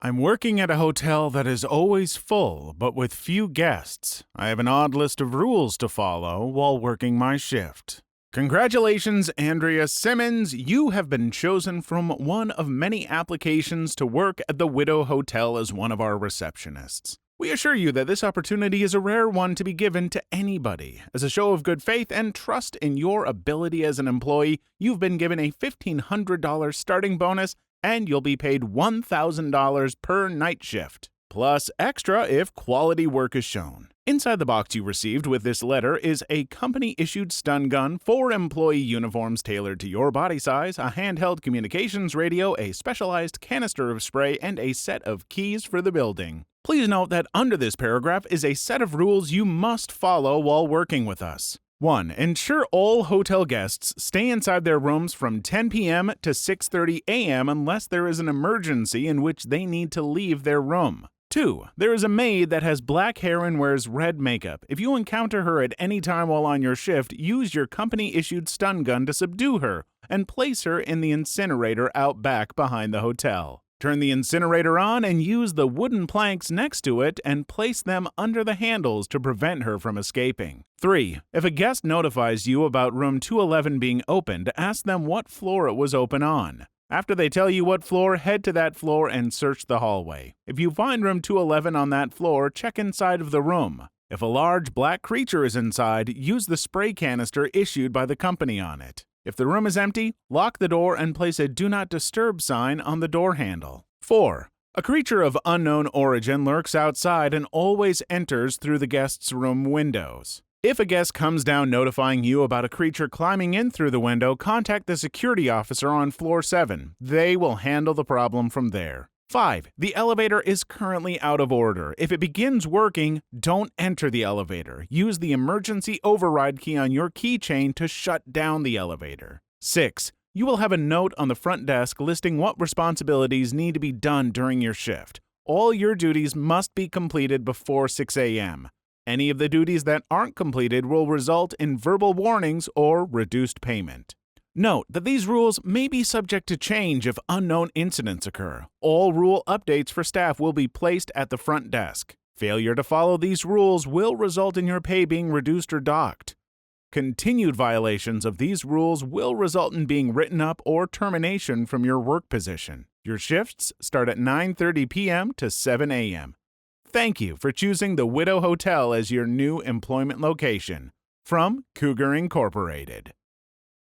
I'm working at a hotel that is always full, but with few guests. I have an odd list of rules to follow while working my shift. Congratulations, Andrea Simmons. You have been chosen from one of many applications to work at the Widow Hotel as one of our receptionists. We assure you that this opportunity is a rare one to be given to anybody. As a show of good faith and trust in your ability as an employee, you've been given a $1,500 starting bonus, and you'll be paid $1,000 per night shift, plus extra if quality work is shown. Inside the box you received with this letter is a company-issued stun gun, 4 employee uniforms tailored to your body size, a handheld communications radio, a specialized canister of spray, and a set of keys for the building. Please note that under this paragraph is a set of rules you must follow while working with us. 1. Ensure all hotel guests stay inside their rooms from 10 p.m. to 6:30 a.m. unless there is an emergency in which they need to leave their room. 2. There is a maid that has black hair and wears red makeup. If you encounter her at any time while on your shift, use your company-issued stun gun to subdue her and place her in the incinerator out back behind the hotel. Turn the incinerator on and use the wooden planks next to it and place them under the handles to prevent her from escaping. 3. If a guest notifies you about room 211 being opened, ask them what floor it was open on. After they tell you what floor, head to that floor and search the hallway. If you find room 211 on that floor, check inside of the room. If a large black creature is inside, use the spray canister issued by the company on it. If the room is empty, lock the door and place a Do Not Disturb sign on the door handle. 4. A creature of unknown origin lurks outside and always enters through the guest's room windows. If a guest comes down notifying you about a creature climbing in through the window, contact the security officer on floor 7. They will handle the problem from there. 5. The elevator is currently out of order. If it begins working, don't enter the elevator. Use the emergency override key on your keychain to shut down the elevator. 6. You will have a note on the front desk listing what responsibilities need to be done during your shift. All your duties must be completed before 6 a.m. Any of the duties that aren't completed will result in verbal warnings or reduced payment. Note that these rules may be subject to change if unknown incidents occur. All rule updates for staff will be placed at the front desk. Failure to follow these rules will result in your pay being reduced or docked. Continued violations of these rules will result in being written up or termination from your work position. Your shifts start at 9:30 p.m. to 7 a.m. Thank you for choosing the Widow Hotel as your new employment location. From Cougar Incorporated.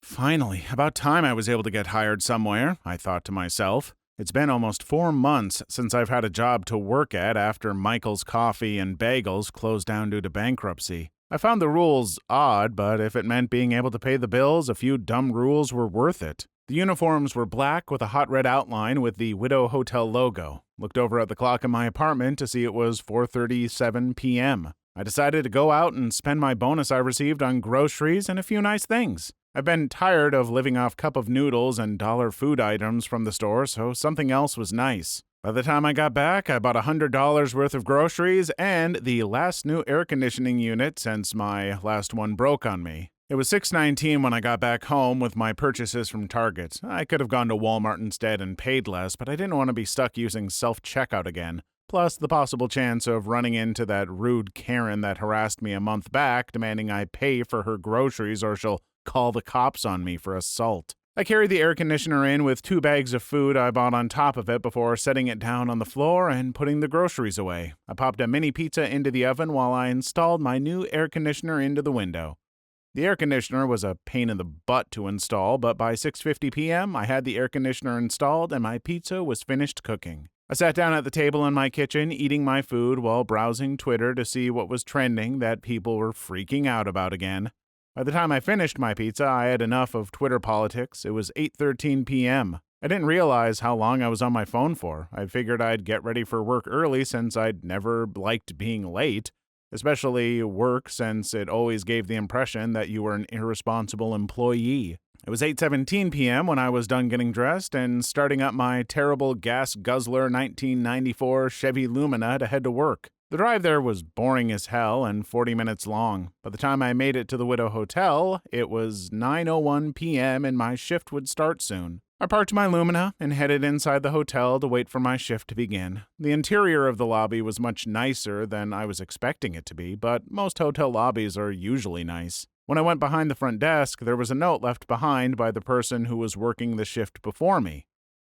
Finally, about time I was able to get hired somewhere, I thought to myself. It's been almost 4 months since I've had a job to work at after Michael's Coffee and Bagels closed down due to bankruptcy. I found the rules odd, but if it meant being able to pay the bills, a few dumb rules were worth it. The uniforms were black with a hot red outline with the Widow Hotel logo. Looked over at the clock in my apartment to see it was 4:37 p.m. I decided to go out and spend my bonus I received on groceries and a few nice things. I've been tired of living off cup of noodles and dollar food items from the store, so something else was nice. By the time I got back, I bought $100 worth of groceries and the last new air conditioning unit since my last one broke on me. It was $6.19 when I got back home with my purchases from Target. I could have gone to Walmart instead and paid less, but I didn't want to be stuck using self-checkout again. Plus the possible chance of running into that rude Karen that harassed me a month back, demanding I pay for her groceries or she'll call the cops on me for assault. I carried the air conditioner in with 2 bags of food I bought on top of it before setting it down on the floor and putting the groceries away. I popped a mini pizza into the oven while I installed my new air conditioner into the window. The air conditioner was a pain in the butt to install, but by 6:50 p.m. I had the air conditioner installed and my pizza was finished cooking. I sat down at the table in my kitchen eating my food while browsing Twitter to see what was trending that people were freaking out about again. By the time I finished my pizza, I had enough of Twitter politics. It was 8:13 p.m. I didn't realize how long I was on my phone for. I figured I'd get ready for work early since I'd never liked being late, especially work since it always gave the impression that you were an irresponsible employee. It was 8:17 p.m. when I was done getting dressed and starting up my terrible gas guzzler 1994 Chevy Lumina to head to work. The drive there was boring as hell and 40 minutes long. By the time I made it to the Widow Hotel, it was 9:01 p.m. and my shift would start soon. I parked my Lumina and headed inside the hotel to wait for my shift to begin. The interior of the lobby was much nicer than I was expecting it to be, but most hotel lobbies are usually nice. When I went behind the front desk, there was a note left behind by the person who was working the shift before me.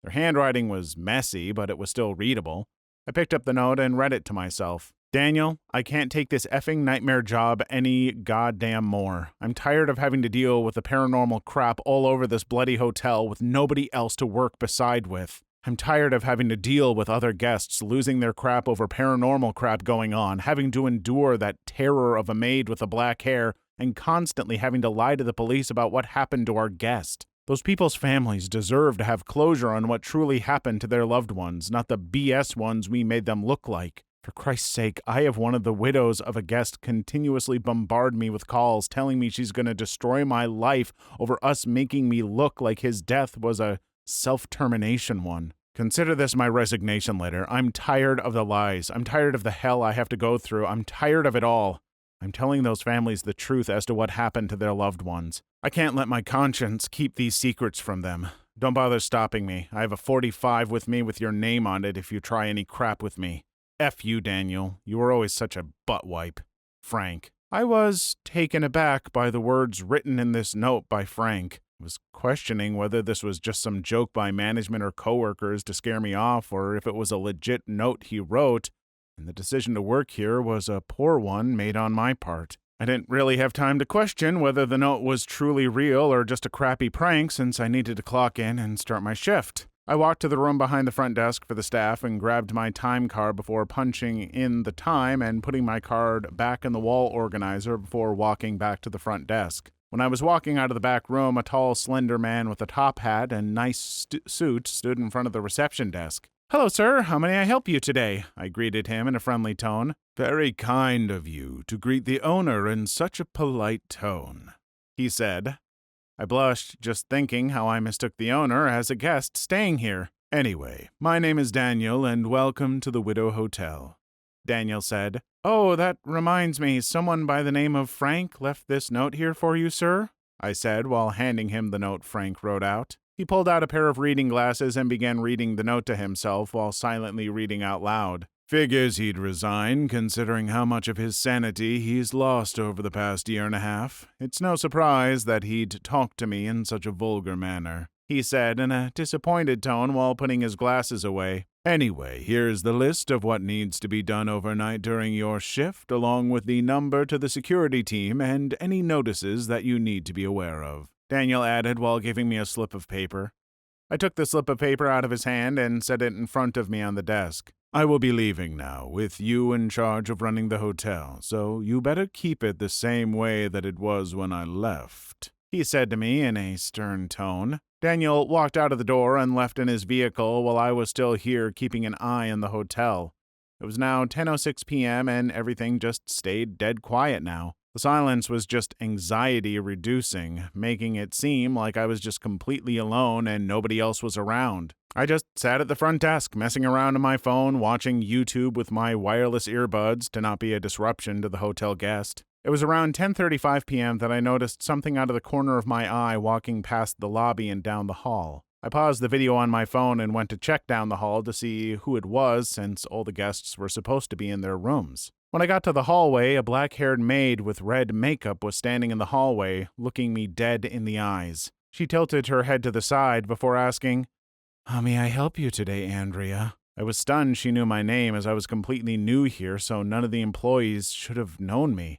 Their handwriting was messy, but it was still readable. I picked up the note and read it to myself. Daniel, I can't take this effing nightmare job any goddamn more. I'm tired of having to deal with the paranormal crap all over this bloody hotel with nobody else to work beside with. I'm tired of having to deal with other guests losing their crap over paranormal crap going on, having to endure that terror of a maid with the black hair, and constantly having to lie to the police about what happened to our guest. Those people's families deserve to have closure on what truly happened to their loved ones, not the BS ones we made them look like. For Christ's sake, I have one of the widows of a guest continuously bombard me with calls telling me she's going to destroy my life over us making me look like his death was a self-termination one. Consider this my resignation letter. I'm tired of the lies. I'm tired of the hell I have to go through. I'm tired of it all. I'm telling those families the truth as to what happened to their loved ones. I can't let my conscience keep these secrets from them. Don't bother stopping me. I have a 45 with me with your name on it if you try any crap with me. F you, Daniel. You were always such a butt wipe. Frank. I was taken aback by the words written in this note by Frank. I was questioning whether this was just some joke by management or coworkers to scare me off or if it was a legit note he wrote, and the decision to work here was a poor one made on my part. I didn't really have time to question whether the note was truly real or just a crappy prank since I needed to clock in and start my shift. I walked to the room behind the front desk for the staff and grabbed my time card before punching in the time and putting my card back in the wall organizer before walking back to the front desk. When I was walking out of the back room, a tall, slender man with a top hat and nice suit stood in front of the reception desk. "Hello, sir. How may I help you today?" I greeted him in a friendly tone. "Very kind of you to greet the owner in such a polite tone," he said. I blushed just thinking how I mistook the owner as a guest staying here. "Anyway, my name is Daniel and welcome to the Widow Hotel," Daniel said. "Oh, that reminds me, someone by the name of Frank left this note here for you, sir," I said while handing him the note Frank wrote out. He pulled out a pair of reading glasses and began reading the note to himself while silently reading out loud. "Figures he'd resign, considering how much of his sanity he's lost over the past year and a half. It's no surprise that he'd talk to me in such a vulgar manner," he said in a disappointed tone while putting his glasses away. "Anyway, here's the list of what needs to be done overnight during your shift, along with the number to the security team and any notices that you need to be aware of," Daniel added while giving me a slip of paper. I took the slip of paper out of his hand and set it in front of me on the desk. "I will be leaving now, with you in charge of running the hotel, so you better keep it the same way that it was when I left," he said to me in a stern tone. Daniel walked out of the door and left in his vehicle while I was still here keeping an eye on the hotel. It was now 10:06 p.m. and everything just stayed dead quiet now. The silence was just anxiety-reducing, making it seem like I was just completely alone and nobody else was around. I just sat at the front desk, messing around on my phone, watching YouTube with my wireless earbuds to not be a disruption to the hotel guest. It was around 10:35 p.m. that I noticed something out of the corner of my eye walking past the lobby and down the hall. I paused the video on my phone and went to check down the hall to see who it was since all the guests were supposed to be in their rooms. When I got to the hallway, a black-haired maid with red makeup was standing in the hallway, looking me dead in the eyes. She tilted her head to the side before asking, "How may I help you today, Andrea?" I was stunned she knew my name as I was completely new here, so none of the employees should have known me.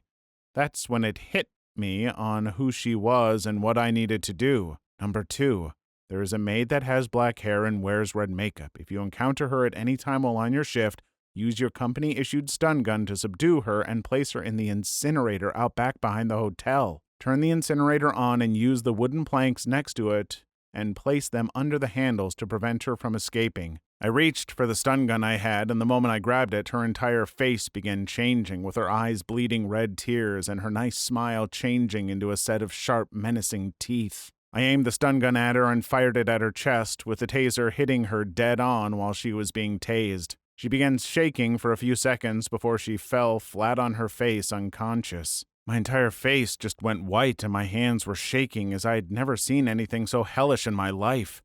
That's when it hit me on who she was and what I needed to do. Number 2. There is a maid that has black hair and wears red makeup. If you encounter her at any time while on your shift, use your company-issued stun gun to subdue her and place her in the incinerator out back behind the hotel. Turn the incinerator on and use the wooden planks next to it and place them under the handles to prevent her from escaping. I reached for the stun gun I had, and the moment I grabbed it, her entire face began changing, with her eyes bleeding red tears and her nice smile changing into a set of sharp, menacing teeth. I aimed the stun gun at her and fired it at her chest, with the taser hitting her dead on while she was being tased. She began shaking for a few seconds before she fell flat on her face, unconscious. My entire face just went white and my hands were shaking as I had never seen anything so hellish in my life.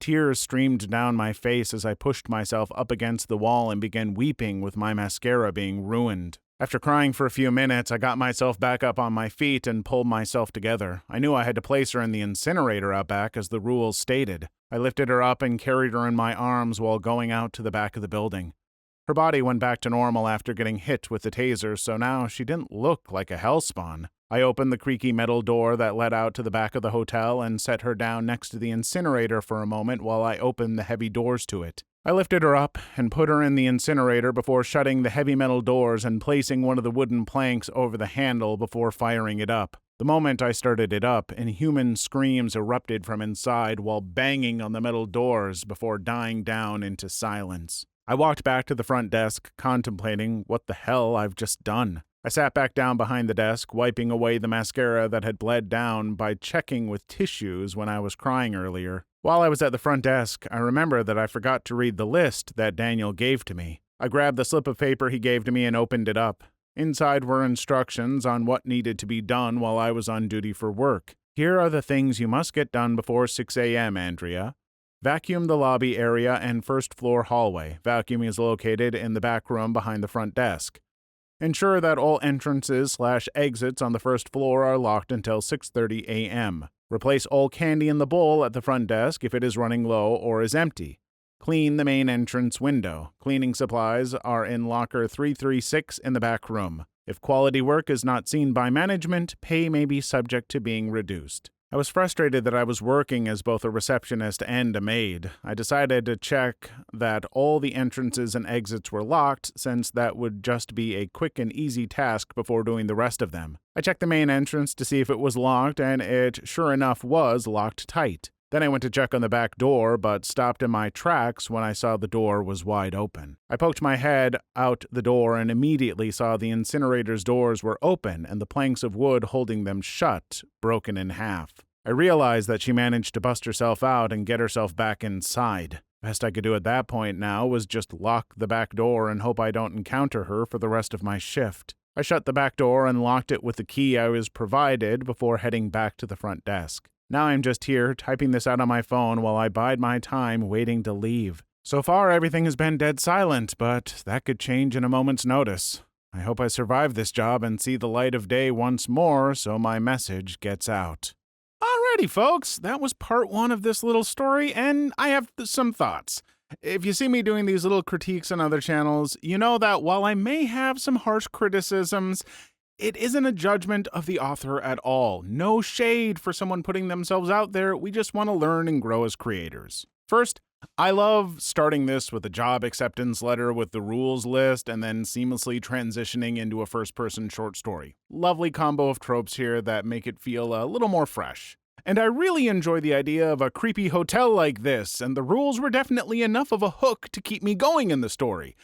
Tears streamed down my face as I pushed myself up against the wall and began weeping with my mascara being ruined. After crying for a few minutes, I got myself back up on my feet and pulled myself together. I knew I had to place her in the incinerator out back as the rules stated. I lifted her up and carried her in my arms while going out to the back of the building. Her body went back to normal after getting hit with the taser, so now she didn't look like a hellspawn. I opened the creaky metal door that led out to the back of the hotel and set her down next to the incinerator for a moment while I opened the heavy doors to it. I lifted her up and put her in the incinerator before shutting the heavy metal doors and placing one of the wooden planks over the handle before firing it up. The moment I started it up, inhuman screams erupted from inside while banging on the metal doors before dying down into silence. I walked back to the front desk, contemplating what the hell I've just done. I sat back down behind the desk, wiping away the mascara that had bled down by checking with tissues when I was crying earlier. While I was at the front desk, I remembered that I forgot to read the list that Daniel gave to me. I grabbed the slip of paper he gave to me and opened it up. Inside were instructions on what needed to be done while I was on duty for work. Here are the things you must get done before 6 a.m., Andrea. Vacuum the lobby area and first floor hallway. Vacuuming is located in the back room behind the front desk. Ensure that all entrances/exits on the first floor are locked until 6:30 a.m. Replace all candy in the bowl at the front desk if it is running low or is empty. Clean the main entrance window. Cleaning supplies are in locker 336 in the back room. If quality work is not seen by management, pay may be subject to being reduced. I was frustrated that I was working as both a receptionist and a maid. I decided to check that all the entrances and exits were locked, since that would just be a quick and easy task before doing the rest of them. I checked the main entrance to see if it was locked, and it sure enough was locked tight. Then I went to check on the back door, but stopped in my tracks when I saw the door was wide open. I poked my head out the door and immediately saw the incinerator's doors were open and the planks of wood holding them shut, broken in half. I realized that she managed to bust herself out and get herself back inside. Best I could do at that point now was just lock the back door and hope I don't encounter her for the rest of my shift. I shut the back door and locked it with the key I was provided before heading back to the front desk. Now I'm just here, typing this out on my phone while I bide my time waiting to leave. So far, everything has been dead silent, but that could change in a moment's notice. I hope I survive this job and see the light of day once more so my message gets out. Alrighty, folks, that was part 1 of this little story, and I have some thoughts. If you see me doing these little critiques on other channels, you know that while I may have some harsh criticisms, it isn't a judgment of the author at all. No shade for someone putting themselves out there. We just want to learn and grow as creators. First, I love starting this with a job acceptance letter with the rules list and then seamlessly transitioning into a first-person short story. Lovely combo of tropes here that make it feel a little more fresh. And I really enjoy the idea of a creepy hotel like this, and the rules were definitely enough of a hook to keep me going in the story.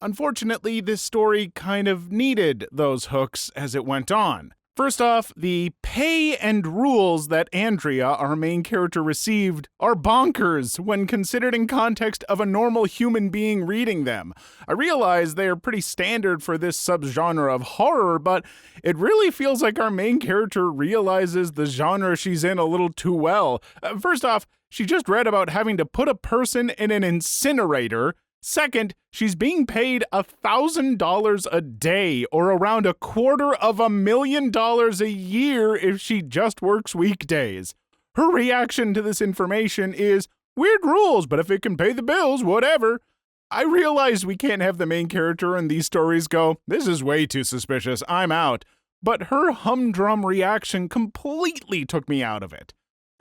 Unfortunately, this story kind of needed those hooks as it went on. First off, the pay and rules that Andrea, our main character, received are bonkers when considered in context of a normal human being reading them. I realize they are pretty standard for this subgenre of horror, but it really feels like our main character realizes the genre she's in a little too well. First off, she just read about having to put a person in an incinerator. Second, she's being paid $1,000 a day, or around $250,000 a year if she just works weekdays. Her reaction to this information is, weird rules, but if it can pay the bills, whatever. I realize we can't have the main character in these stories go, this is way too suspicious, I'm out. But her humdrum reaction completely took me out of it.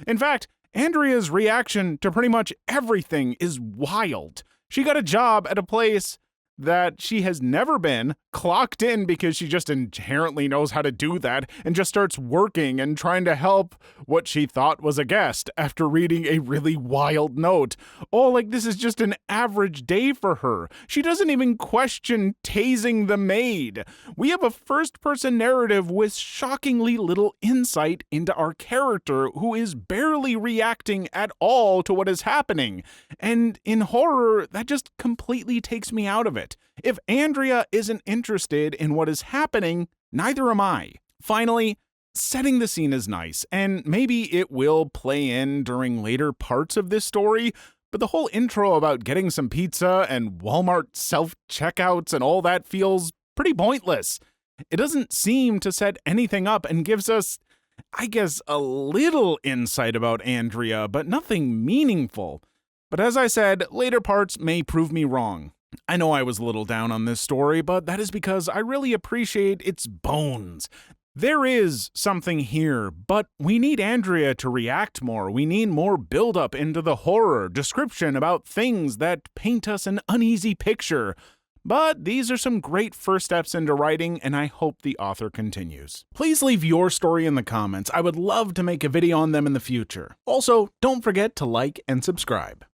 In fact, Andrea's reaction to pretty much everything is wild. She got a job at a place that she has never been, clocked in because she just inherently knows how to do that, and just starts working and trying to help what she thought was a guest after reading a really wild note. Oh, like this is just an average day for her. She doesn't even question tasing the maid. We have a first-person narrative with shockingly little insight into our character, who is barely reacting at all to what is happening. And in horror, that just completely takes me out of it. If Andrea isn't interested in what is happening, neither am I. Finally, setting the scene is nice, and maybe it will play in during later parts of this story, but the whole intro about getting some pizza and Walmart self-checkouts and all that feels pretty pointless. It doesn't seem to set anything up and gives us, I guess, a little insight about Andrea, but nothing meaningful. But as I said, later parts may prove me wrong. I know I was a little down on this story, but that is because I really appreciate its bones. There is something here, but we need Andrea to react more. We need more build-up into the horror, description about things that paint us an uneasy picture. But these are some great first steps into writing, and I hope the author continues. Please leave your story in the comments. I would love to make a video on them in the future. Also, don't forget to like and subscribe.